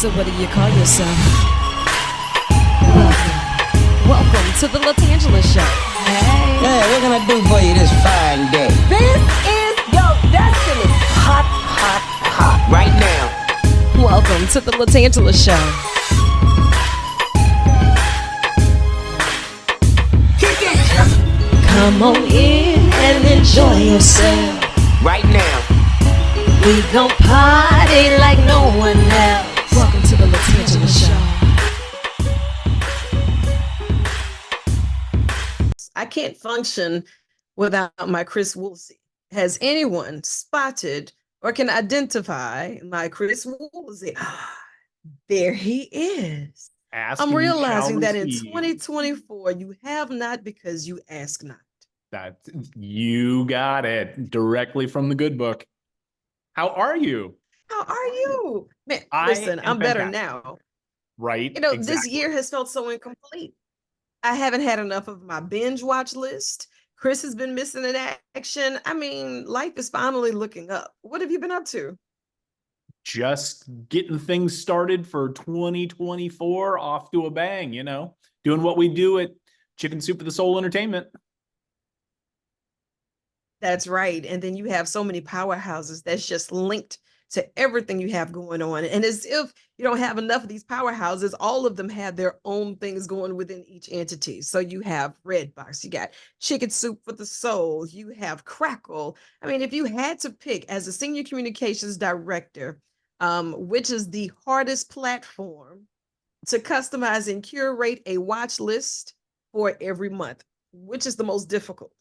So what do you call yourself? Welcome to the LaTangela Show. Hey. Hey, what can I do for you this fine day? This is your destiny. Hot, hot, hot. Right now. Welcome to the LaTangela Show. Come on in and enjoy yourself. Right now. We gon' party like no one else. Welcome to the LaTangela Show. I can't function without my Chris Woolsey. Has anyone spotted or can identify my Chris Woolsey? There he is. I'm realizing that in 2024, you have not because you ask not. That you got it directly from the good book. How are you? How are you? Man, listen, I'm better now. Right. You know, exactly. This year has felt so incomplete. I haven't had enough of my binge watch list. Chris has been missing in action. I mean, life is finally looking up. What have you been up to? Just getting things started for 2024 off to a bang, doing what we do at Chicken Soup for the Soul Entertainment. That's right. And then you have so many powerhouses that's just linked to everything you have going on. And as if you don't have enough of these powerhouses, all of them have their own things going within each entity. So you have RedBox, you got Chicken Soup for the Soul, you have Crackle. I mean, if you had to pick as a senior communications director, which is the hardest platform to customize and curate a watch list for every month, which is the most difficult?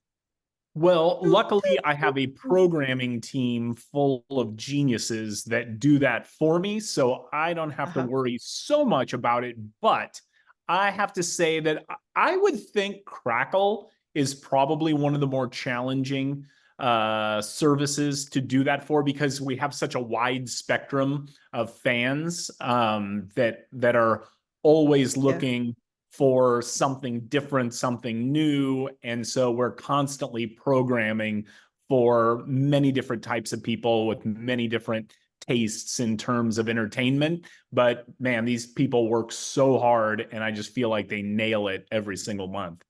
Well, luckily, I have a programming team full of geniuses that do that for me, so I don't have to worry so much about it. But I have to say that I would think Crackle is probably one of the more challenging services to do that for, because we have such a wide spectrum of fans that are always looking for something different, something new. And so we're constantly programming for many different types of people with many different tastes in terms of entertainment. But man, these people work so hard, and I just feel like they nail it every single month.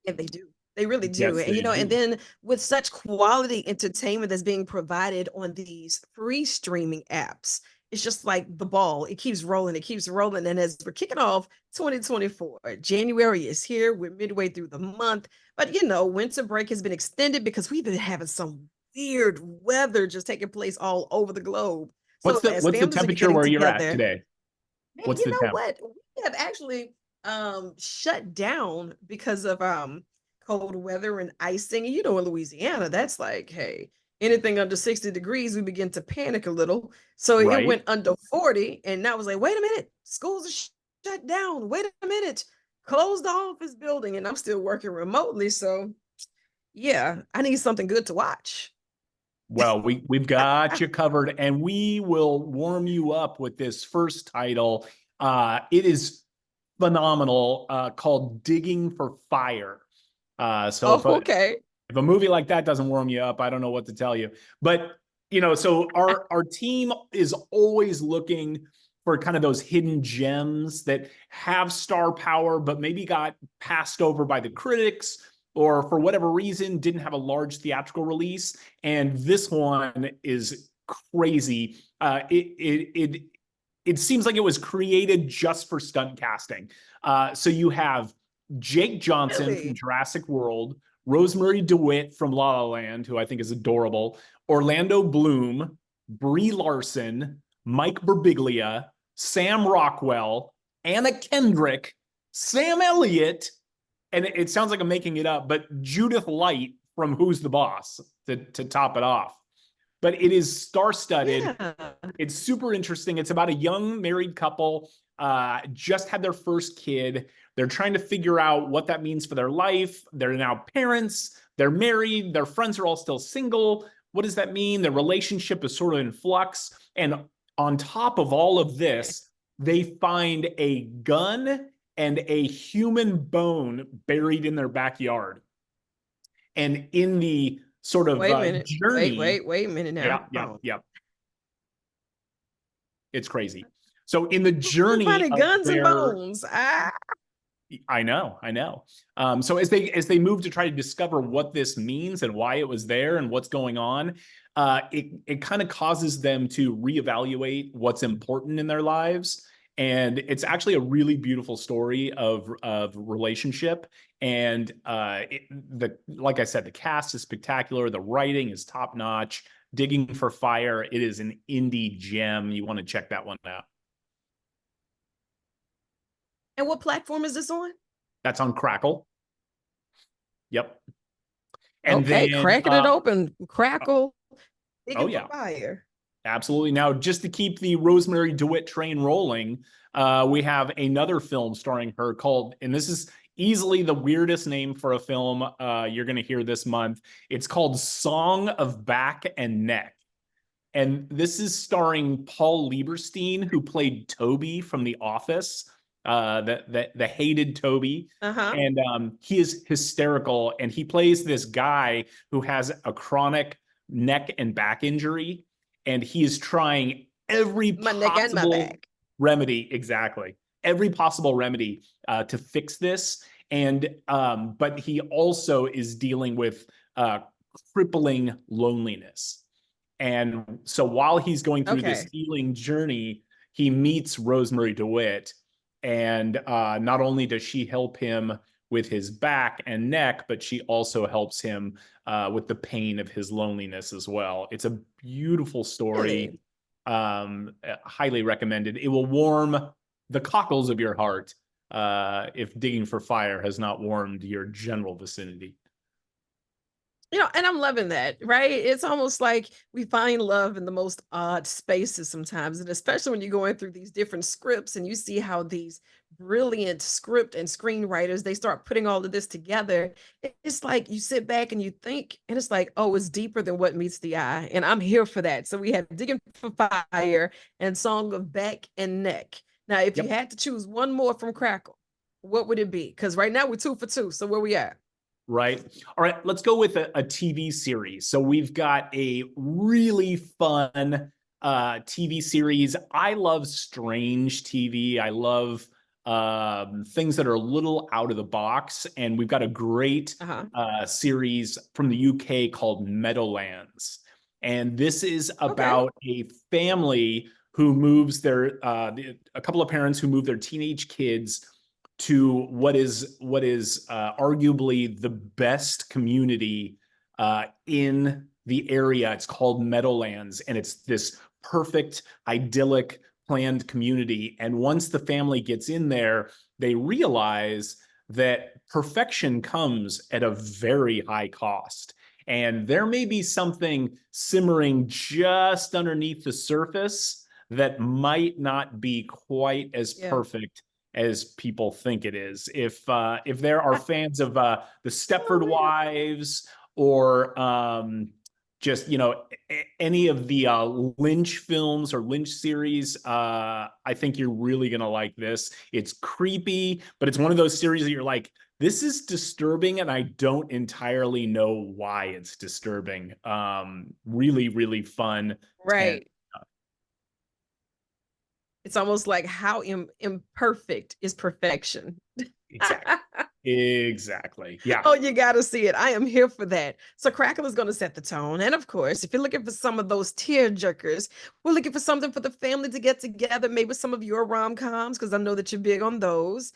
And they do. They really do. Yes, And, they do. and then with such quality entertainment that's being provided on these free streaming apps, it's just like the ball. It keeps rolling. It keeps rolling. And as we're kicking off 2024, January is here. We're midway through the month. But, winter break has been extended because we've been having some weird weather just taking place all over the globe. What's the temperature where you're at today? Man, what? We have actually shut down because of cold weather and icing. And in Louisiana, that's like, hey, anything under 60 degrees, we begin to panic a little. So it went under 40. And now I was like, wait a minute, schools are shut down. Wait a minute, close the office building. And I'm still working remotely. So yeah, I need something good to watch. Well, we've got you covered, and we will warm you up with this first title. It is phenomenal, called Digging for Fire. If a movie like that doesn't warm you up, I don't know what to tell you. But, so our team is always looking for kind of those hidden gems that have star power, but maybe got passed over by the critics, or for whatever reason didn't have a large theatrical release. And this one is crazy. It seems like it was created just for stunt casting. So you have Jake Johnson from Jurassic World, Rosemary DeWitt from La La Land, who I think is adorable, Orlando Bloom, Brie Larson, Mike Birbiglia, Sam Rockwell, Anna Kendrick, Sam Elliott, and it sounds like I'm making it up, but Judith Light from Who's the Boss to top it off. But it is star-studded. Yeah. It's super interesting. It's about a young married couple, just had their first kid. They're trying to figure out what that means for their life. They're now parents. They're married. Their friends are all still single. What does that mean? Their relationship is sort of in flux. And on top of all of this, they find a gun and a human bone buried in their backyard. And in the sort of wait a minute. journey. Wait a minute now. Yeah. It's crazy. So in the journey Finding of guns and their, bones. I know. So as they move to try to discover what this means and why it was there and what's going on, it kind of causes them to reevaluate what's important in their lives. And it's actually a really beautiful story of relationship. And like I said, the cast is spectacular. The writing is top notch. Digging for Fire. It is an indie gem. You want to check that one out. And what platform is this on? That's on Crackle. Yep. And Okay, then, cracking it open. Crackle. oh Digging yeah, for Fire. absolutely. Now, just to keep the Rosemary DeWitt train rolling, we have another film starring her called, and this is easily the weirdest name for a film you're going to hear this month. It's called Song of Back and Neck. And this is starring Paul Lieberstein, who played Toby from The Office, the hated Toby. Uh-huh. And he is hysterical. And he plays this guy who has a chronic neck and back injury. And he is trying every My neck and my possible back. remedy, exactly, every possible remedy to fix this. And but he also is dealing with crippling loneliness. And so while he's going through this healing journey, he meets Rosemary DeWitt. And not only does she help him with his back and neck, but she also helps him with the pain of his loneliness as well. It's a beautiful story. Highly recommended. It will warm the cockles of your heart if Digging for Fire has not warmed your general vicinity. And I'm loving that, right? It's almost like we find love in the most odd spaces sometimes. And especially when you're going through these different scripts and you see how these brilliant script and screenwriters, they start putting all of this together. It's like you sit back and you think, and it's like, oh, it's deeper than what meets the eye. And I'm here for that. So we have Digging for Fire and Song of Back and Neck. Now, if you had to choose one more from Crackle, what would it be? Because right now we're 2 for 2. So where we at? Right. All right. Let's go with a TV series. So we've got a really fun TV series. I love strange TV. I love things that are a little out of the box. And we've got a great series from the UK called Meadowlands. And this is about a family who moves a couple of parents who move their teenage kids to what is arguably the best community in the area. It's called Meadowlands, and it's this perfect, idyllic, planned community. And once the family gets in there, they realize that perfection comes at a very high cost. And there may be something simmering just underneath the surface that might not be quite as perfect as people think it is. If there are fans of the Stepford Wives or just any of the Lynch films or Lynch series, I think you're really gonna like this. It's creepy, but it's one of those series that you're like, this is disturbing, and I don't entirely know why it's disturbing. Really, really fun. Right. It's almost like how imperfect is perfection. Exactly. Yeah. Oh, you got to see it. I am here for that. So Crackle is going to set the tone. And of course, if you're looking for some of those tear jerkers, we're looking for something for the family to get together, maybe some of your rom-coms, because I know that you're big on those.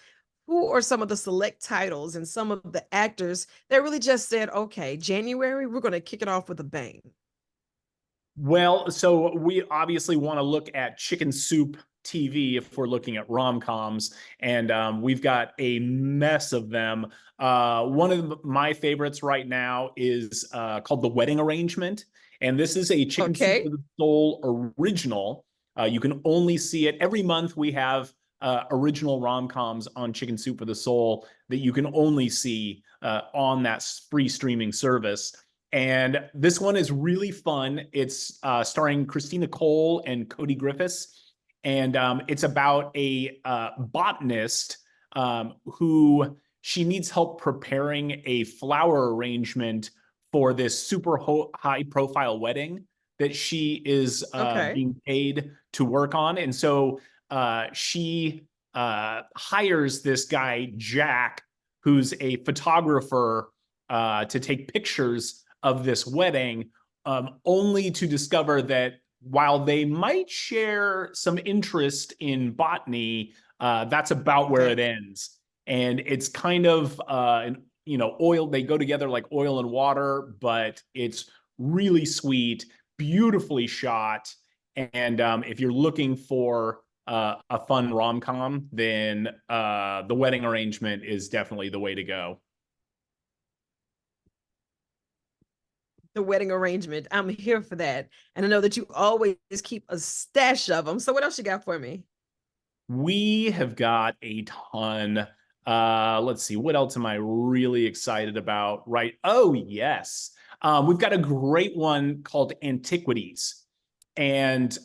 Who are some of the select titles and some of the actors that really just said, okay, January, we're going to kick it off with a bang? Well, so we obviously want to look at Chicken Soup TV if we're looking at rom-coms, and we've got a mess of them. One of my favorites right now is called The Wedding Arrangement, and this is a Chicken Soup for the Soul original. You can only see it every month. We have original rom-coms on Chicken Soup for the Soul that you can only see on that free streaming service. And this one is really fun. It's starring Christina Cole and Cody Griffiths. And it's about a botanist who she needs help preparing a flower arrangement for this super high profile wedding. that she is Okay. being paid to work on. And so she hires this guy, Jack, who's a photographer, to take pictures of this wedding, only to discover that while they might share some interest in botany, that's about where it ends. And it's kind of, oil, they go together like oil and water, but it's really sweet, beautifully shot. And if you're looking for a fun rom-com, then The Wedding Arrangement is definitely the way to go. The Wedding Arrangement. I'm here for that. And I know that you always keep a stash of them. So what else you got for me? We have got a ton. Let's see, what else am I really excited about? Right. Oh, yes. We've got a great one called Antiquities. And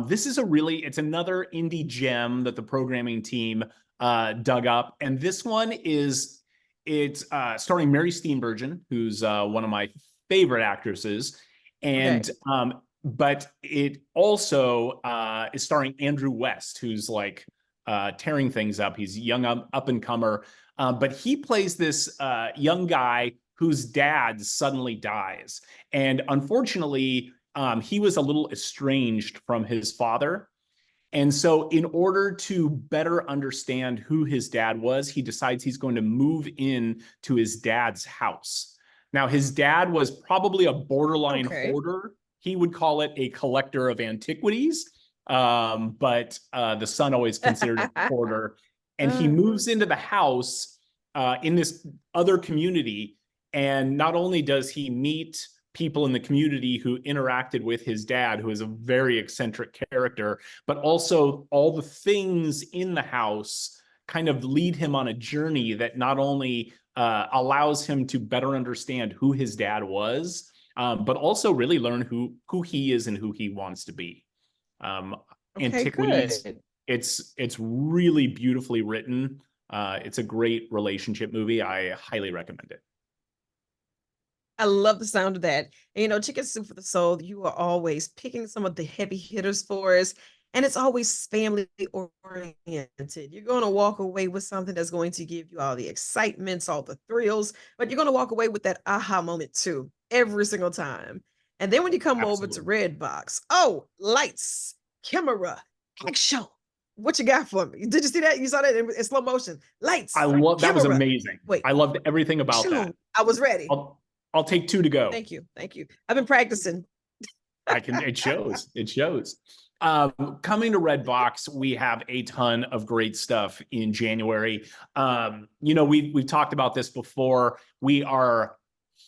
this is it's another indie gem that the programming team dug up. And this one it's starring Mary Steenburgen, who's one of my favorite actresses. And but it also is starring Andrew West, who's like tearing things up. He's young up and comer, but he plays this young guy whose dad suddenly dies, and unfortunately, he was a little estranged from his father. And so, in order to better understand who his dad was, he decides he's going to move in to his dad's house. Now, his dad was probably a borderline hoarder. He would call it a collector of antiquities, but the son always considered it a hoarder. And he moves into the house in this other community. And not only does he meet people in the community who interacted with his dad, who is a very eccentric character, but also all the things in the house kind of lead him on a journey that not only allows him to better understand who his dad was, but also really learn who he is and who he wants to be. Antiquities, good. it's really beautifully written. It's a great relationship movie. I highly recommend it. I love the sound of that. And, Chicken Soup for the Soul, you are always picking some of the heavy hitters for us, and it's always family oriented. You're going to walk away with something that's going to give you all the excitements, all the thrills, but you're going to walk away with that aha moment too, every single time. And then when you come over to RedBox, lights, camera, action. What you got for me? Did you see that? You saw that in slow motion. Lights. I love that. Was camera. amazing. Wait, I loved everything about that. I was ready. I'll take 2 to go. Thank you. I've been practicing. It shows. Coming to RedBox, we have a ton of great stuff in January. We've talked about this before. We are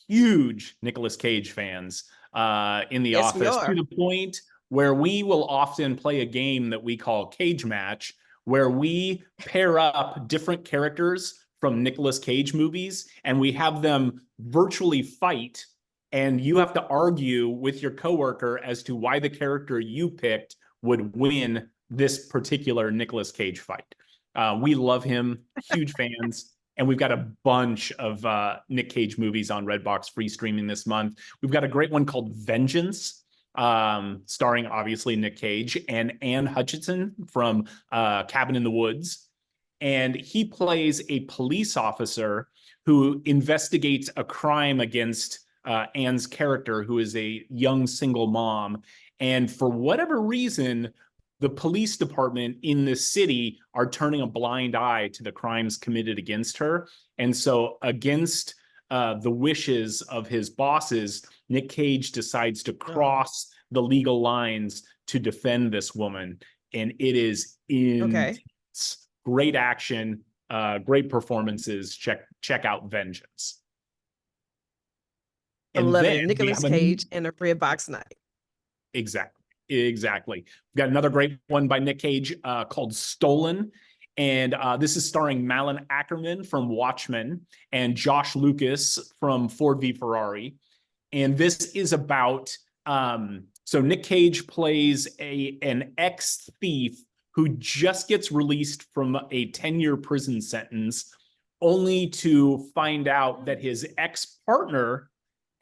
huge Nicolas Cage fans in the office, to the point where we will often play a game that we call Cage Match, where we pair up different characters from Nicolas Cage movies, and we have them virtually fight, and you have to argue with your coworker as to why the character you picked would win this particular Nicolas Cage fight. We love him, huge fans, and we've got a bunch of Nick Cage movies on RedBox free streaming this month. We've got a great one called Vengeance, starring obviously Nick Cage and Anne Hutchinson from Cabin in the Woods. And he plays a police officer who investigates a crime against Anne's character, who is a young single mom. And for whatever reason, the police department in this city are turning a blind eye to the crimes committed against her. And so against the wishes of his bosses, Nick Cage decides to cross the legal lines to defend this woman. And it is intense. Great action, great performances. Check out Vengeance. I love it. Nicolas Cage and a RedBox night. Exactly. We've got another great one by Nick Cage called Stolen. And this is starring Malin Ackerman from Watchmen and Josh Lucas from Ford v Ferrari. And this is about, so Nick Cage plays an ex-thief who just gets released from a 10-year prison sentence, only to find out that his ex-partner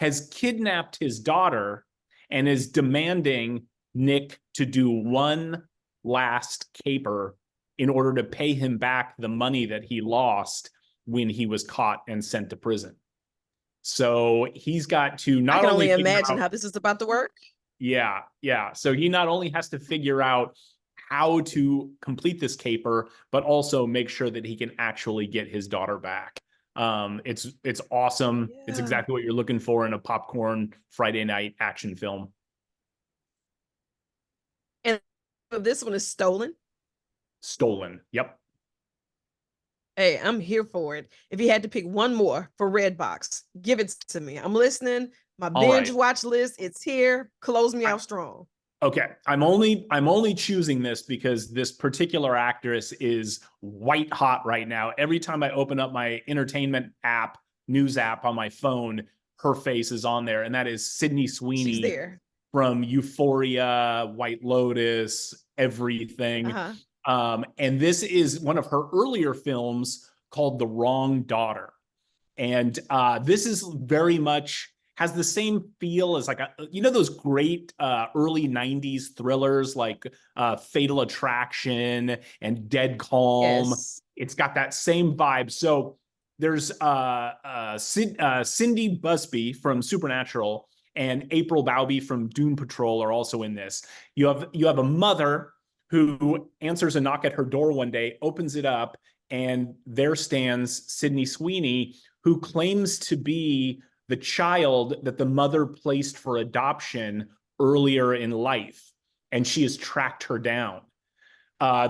has kidnapped his daughter and is demanding Nick to do one last caper in order to pay him back the money that he lost when he was caught and sent to prison. So he's got to not I can only only imagine how this is about to work. Yeah. So he not only has to figure out how to complete this caper, but also make sure that he can actually get his daughter back. It's awesome. It's Yeah. exactly what you're looking for in a popcorn Friday night action film. And this one is stolen. Stolen. Yep. Hey, I'm here for it. If you had to pick one more for RedBox, give it to me. I'm listening. My binge watch list, it's here. Close me out strong. Okay, I'm only choosing this because this particular actress is white hot right now. Every time I open up my entertainment app, news app on my phone, her face is on there, and that is Sydney Sweeney. She's there. From Euphoria, White Lotus, everything. And this is one of her earlier films called The Wrong Daughter. And this is very much has the same feel as like those great early 90s thrillers like Fatal Attraction and Dead Calm. Yes. It's got that same vibe. So there's Cindy Busby from Supernatural and April Bowby from Doom Patrol are also in this. You have a mother who answers a knock at her door one day, opens it up, and there stands Sydney Sweeney, who claims to be the child that the mother placed for adoption earlier in life, and she has tracked her down.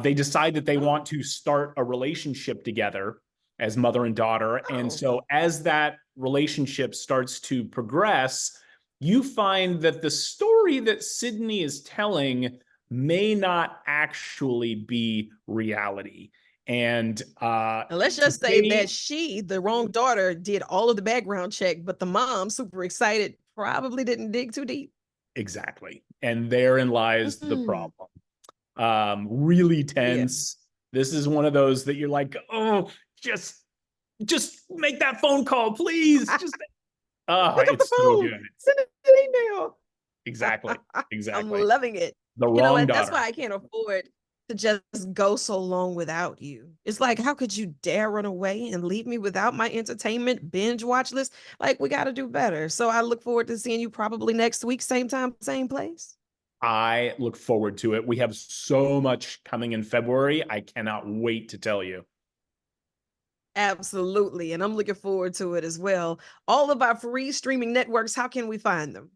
They decide that they want to start a relationship together as mother and daughter. And so as that relationship starts to progress, you find that the story that Sydney is telling may not actually be reality. And let's just say that she, the wrong daughter, did all of the background check, but the mom, super excited, probably didn't dig too deep. Exactly. And therein lies the problem. Really tense. Yeah. This is one of those that you're like, oh, just make that phone call, please. Just it's so good. Send an email. Exactly. I'm loving it. The wrong daughter. That's why I can't afford to just go so long without you. It's like, how could you dare run away and leave me without my entertainment binge watch list? Like, we got to do better. So I look forward to seeing you probably next week, same time, same place. I look forward to it. We have so much coming in February. I cannot wait to tell you. Absolutely. And I'm looking forward to it as well. All of our free streaming networks, how can we find them?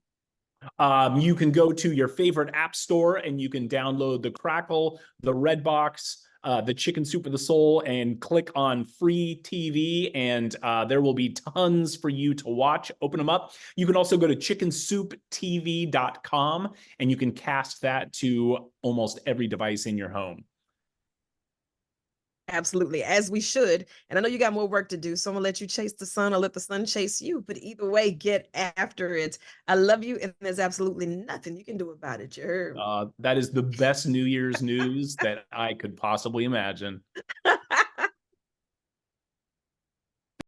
You can go to your favorite app store and you can download the Crackle, the RedBox, the Chicken Soup for the Soul, and click on free TV, and there will be tons for you to watch. Open them up. You can also go to chickensouptv.com and you can cast that to almost every device in your home. Absolutely, as we should. And I know you got more work to do, so I'm gonna let you chase the sun or let the sun chase you. But either way, get after it. I love you, and there's absolutely nothing you can do about it. That is the best New Year's news that I could possibly imagine.